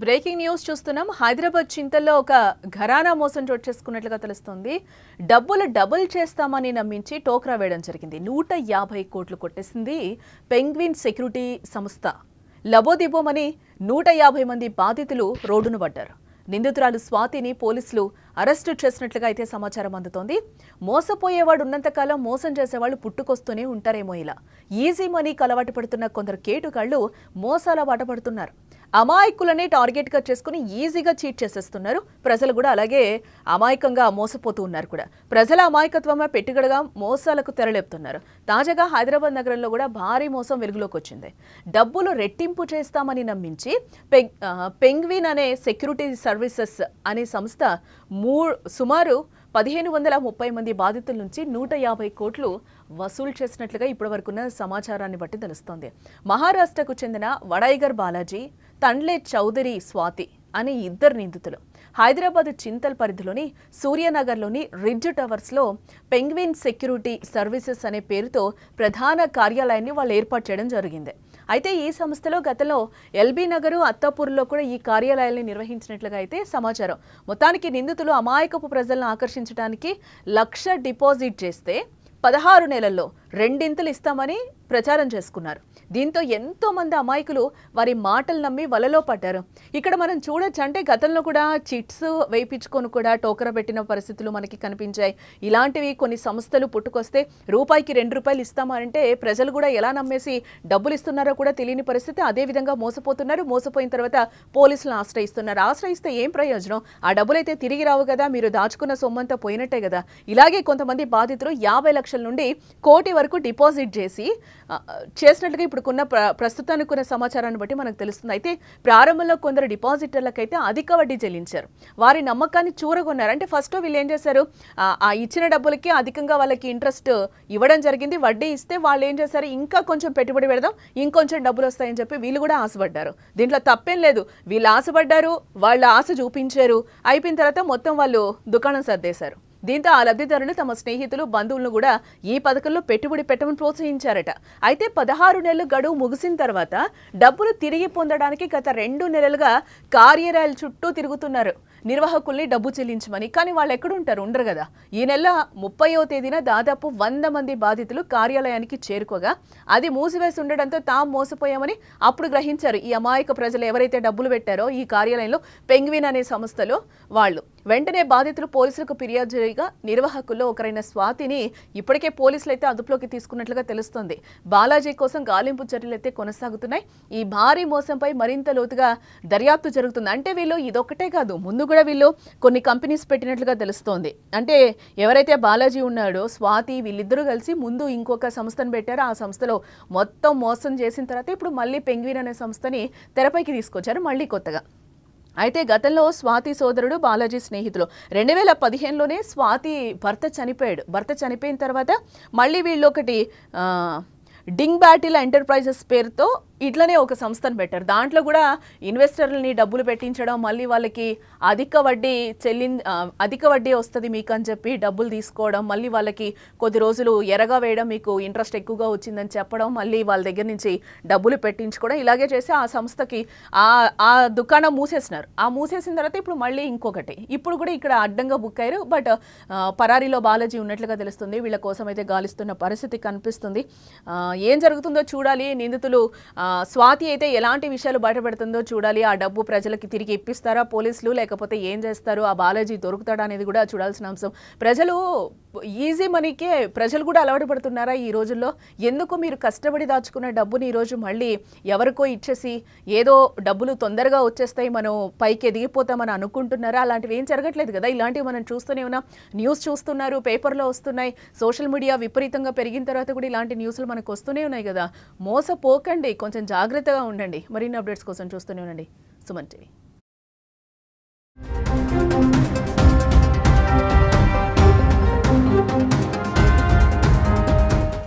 Breaking news చూస్తున్నాం. హైదరాబాద్ చింతల్లో ఒక ఘరానా మోసం చోటు చేసుకున్నట్లుగా తెలుస్తోంది. డబ్బులు డబుల్ చేస్తామని నమ్మించి టోక్రా వేయడం జరిగింది. 150 కోట్లు కొట్టేసింది పెంగ్విన్ సెక్యూరిటీ సంస్థ. లబోదిబోమని 150 మంది బాధితులు రోడ్డును పడ్డారు. నిందితురాలు స్వాతిని పోలీసులు అరెస్టు చేసినట్లుగా అయితే సమాచారం అందుతోంది. మోసపోయేవాడు ఉన్నంతకాలం మోసం చేసేవాళ్ళు పుట్టుకొస్తూనే ఉంటారేమో. ఇలా ఈజీ మనీకి అలవాటు పడుతున్న కొందరు కేటుగాళ్లు మోసాల బాట పడుతున్నారు. అమాయకులనే టార్గెట్గా చేసుకుని ఈజీగా చీట్ చేసేస్తున్నారు. ప్రజలు కూడా అలాగే అమాయకంగా మోసపోతూ ఉన్నారు కూడా. ప్రజల అమాయకత్వమే పెట్టుగడగా మోసాలకు తెరలేపుతున్నారు. తాజాగా హైదరాబాద్ నగరంలో కూడా భారీ మోసం వెలుగులోకి వచ్చింది. డబ్బులు రెట్టింపు చేస్తామని నమ్మించి పెంగ్విన్ అనే సెక్యూరిటీ సర్వీసెస్ అనే సంస్థ సుమారు 1530 మంది బాధితుల నుంచి 150 కోట్లు వసూలు చేసినట్లుగా ఇప్పటివరకున్న సమాచారాన్ని బట్టి తెలుస్తోంది. మహారాష్ట్రకు చెందిన వడైగర్ బాలాజీ, తండ్లే చౌదరి స్వాతి అనే ఇద్దరు నిందితులు హైదరాబాద్ చింతల్ పరిధిలోని సూర్యనగర్లోని రిడ్జ్ టవర్స్లో పెంగ్విన్ సెక్యూరిటీ సర్వీసెస్ అనే పేరుతో ప్రధాన కార్యాలయాన్ని వాళ్ళు ఏర్పాటు చేయడం జరిగింది. అయితే ఈ సంస్థలో గతంలో ఎల్బీ నగరు, అత్తాపూర్లో కూడా ఈ కార్యాలయాన్ని నిర్వహించినట్లుగా అయితే సమాచారం. మొత్తానికి నిందితులు అమాయకపు ప్రజలను ఆకర్షించడానికి 1,00,000 డిపాజిట్ చేస్తే 16 నెలల్లో 2 ఇస్తామని ప్రచారం చేసుకున్నారు. దీంతో ఎంతో మంది అమాయకులు వారి మాటలు నమ్మి వలలో పడ్డారు. ఇక్కడ మనం చూడొచ్చు, అంటే గతంలో కూడా చిట్స్ వేయించుకొని కూడా టోకరా పెట్టిన పరిస్థితులు మనకి కనిపించాయి. ఇలాంటివి కొన్ని సంస్థలు పుట్టుకొస్తే రూపాయికి 2 రూపాయలు ఇస్తామంటే ప్రజలు కూడా ఎలా నమ్మేసి డబ్బులు ఇస్తున్నారో కూడా తెలియని పరిస్థితి. అదే విధంగా మోసపోతున్నారు. మోసపోయిన తర్వాత పోలీసులను ఆశ్రయిస్తున్నారు. ఆశ్రయిస్తే ఏం ప్రయోజనం? ఆ డబ్బులైతే తిరిగి రావు కదా, మీరు దాచుకున్న సొమ్మంతా పోయినట్టే కదా. ఇలాగే కొంతమంది బాధితులు 50 లక్షల నుండి 1 కోటి వరకు డిపాజిట్ చేసినట్లుగా ఇప్పుడున్న ప్రస్తుతానికి సమాచారాన్ని బట్టి మనకు తెలుస్తుంది. అయితే ప్రారంభంలో కొందరు డిపాజిటర్లకైతే అధిక వడ్డీ చెల్లించారు. వారి నమ్మకాన్ని చూరగొన్నారు. అంటే ఫస్ట్ వీళ్ళు ఏం చేశారు, ఆ ఇచ్చిన డబ్బులకి అధికంగా వాళ్ళకి ఇంట్రెస్ట్ ఇవ్వడం జరిగింది. వడ్డీ ఇస్తే వాళ్ళు ఏం చేశారు, ఇంకా కొంచెం పెట్టుబడి పెడదాం, ఇంకొంచెం డబ్బులు వస్తాయని చెప్పి వీళ్ళు కూడా ఆశపడ్డారు. దీంట్లో తప్పేం లేదు. వీళ్ళు ఆశపడ్డారు, వాళ్ళ ఆశ చూపించారు. అయిపోయిన తర్వాత మొత్తం వాళ్ళు దుకాణం సర్దేశారు. దీంతో ఆ లబ్ధిదారులు తమ స్నేహితులు, బంధువులను కూడా ఈ పథకంలో పెట్టుబడి పెట్టమని ప్రోత్సహించారట. అయితే 16 నెలలు గడువు ముగిసిన తర్వాత డబ్బులు తిరిగి పొందడానికి గత 2 నెలలుగా కార్యాలయాల చుట్టూ తిరుగుతున్నారు నిర్వాహకుల్ని డబ్బు చెల్లించమని. కానీ వాళ్ళు ఎక్కడుంటారు? ఉండరు కదా. ఈ నెల 30వ తేదీన దాదాపు 100 మంది బాధితులు కార్యాలయానికి చేరుకోగా అది మూసివేసి ఉండడంతో తాము మోసపోయామని అప్పుడు గ్రహించారు ఈ అమాయక ప్రజలు ఎవరైతే డబ్బులు పెట్టారో ఈ కార్యాలయంలో పెంగ్విన్ అనే సంస్థలో వాళ్ళు. వెంటనే బాధితులు పోలీసులకు ఫిర్యాదు చేయగా నిర్వాహకుల్లో ఒకరైన స్వాతిని ఇప్పటికే పోలీసులు అయితే అదుపులోకి తీసుకున్నట్లుగా తెలుస్తోంది. బాలాజీ కోసం గాలింపు చర్యలు అయితే కొనసాగుతున్నాయి. ఈ భారీ మోసంపై మరింత లోతుగా దర్యాప్తు జరుగుతుంది. అంటే వీళ్ళు ఇదొక్కటే కాదు, ముందు కూడా వీళ్ళు కొన్ని కంపెనీస్ పెట్టినట్లుగా తెలుస్తోంది. అంటే ఎవరైతే బాలాజీ ఉన్నాడో స్వాతి వీళ్ళిద్దరూ కలిసి ముందు ఇంకొక సంస్థను పెట్టారో ఆ సంస్థలో మొత్తం మోసం చేసిన తర్వాత ఇప్పుడు మళ్ళీ పెంగ్విన్ అనే సంస్థని తెరపైకి తీసుకొచ్చారు మళ్ళీ కొత్తగా. అయితే గతంలో స్వాతి సోదరుడు బాలాజీ స్నేహితులు 2015లోనే స్వాతి భర్త చనిపోయాడు. భర్త చనిపోయిన తర్వాత మళ్ళీ వీళ్ళు ఒకటి డింగ్ బ్యాటిల్ ఎంటర్ప్రైజెస్ పేరుతో ఇట్లనే ఒక సంస్థను పెట్టారు. దాంట్లో కూడా ఇన్వెస్టర్లని డబ్బులు పెట్టించడం, మళ్ళీ వాళ్ళకి అధిక వడ్డీ వస్తుంది మీకు అని చెప్పి డబ్బులు తీసుకోవడం, మళ్ళీ వాళ్ళకి కొద్ది రోజులు ఎరగా వేయడం, మీకు ఇంట్రెస్ట్ ఎక్కువగా వచ్చిందని చెప్పడం, మళ్ళీ వాళ్ళ దగ్గర నుంచి డబ్బులు పెట్టించుకోవడం, ఇలాగే చేసి ఆ సంస్థకి ఆ దుకాణం మూసేసినారు. ఆ మూసేసిన తర్వాత ఇప్పుడు మళ్ళీ ఇంకొకటి ఇప్పుడు కూడా ఇక్కడ అడ్డంగా బుక్ అయ్యారు. బట్ పరారీలో బాలాజీ ఉన్నట్లుగా తెలుస్తుంది. వీళ్ళ కోసం అయితే గాలిస్తున్న పరిస్థితి కనిపిస్తుంది. ఏం జరుగుతుందో చూడాలి. నిందితులు స్వాతి అయితే ఎలాంటి విషయాలు బయటపెడుతుందో చూడాలి. ఆ డబ్బు ప్రజలకి తిరిగి ఇప్పిస్తారా పోలీసులు, లేకపోతే ఏం చేస్తారు, ఆ బాలాజీ దొరుకుతాడా అనేది కూడా చూడాల్సిన అంశం. ప్రజలు ఈజీ మనీకే ప్రజలు కూడా అలవాటు పడుతున్నారా ఈ రోజుల్లో? ఎందుకు మీరు కష్టపడి దాచుకున్న డబ్బుని ఈరోజు మళ్ళీ ఎవరికో ఇచ్చేసి ఏదో డబ్బులు తొందరగా వచ్చేస్తాయి, మనం పైకి ఎదిగిపోతామని అనుకుంటున్నారా? అలాంటివి ఏం జరగట్లేదు కదా. ఇలాంటివి మనం చూస్తూనే ఉన్నాం. న్యూస్ చూస్తున్నారు, పేపర్లో వస్తున్నాయి. సోషల్ మీడియా విపరీతంగా పెరిగిన తర్వాత కూడా ఇలాంటి న్యూస్లు మనకు వస్తూనే ఉన్నాయి కదా. మోసపోకండి, కొంచెం జాగ్రత్తగా ఉండండి. మరిన్ని అప్డేట్స్ కోసం చూస్తూనే ఉండండి సుమన్ టీవీ.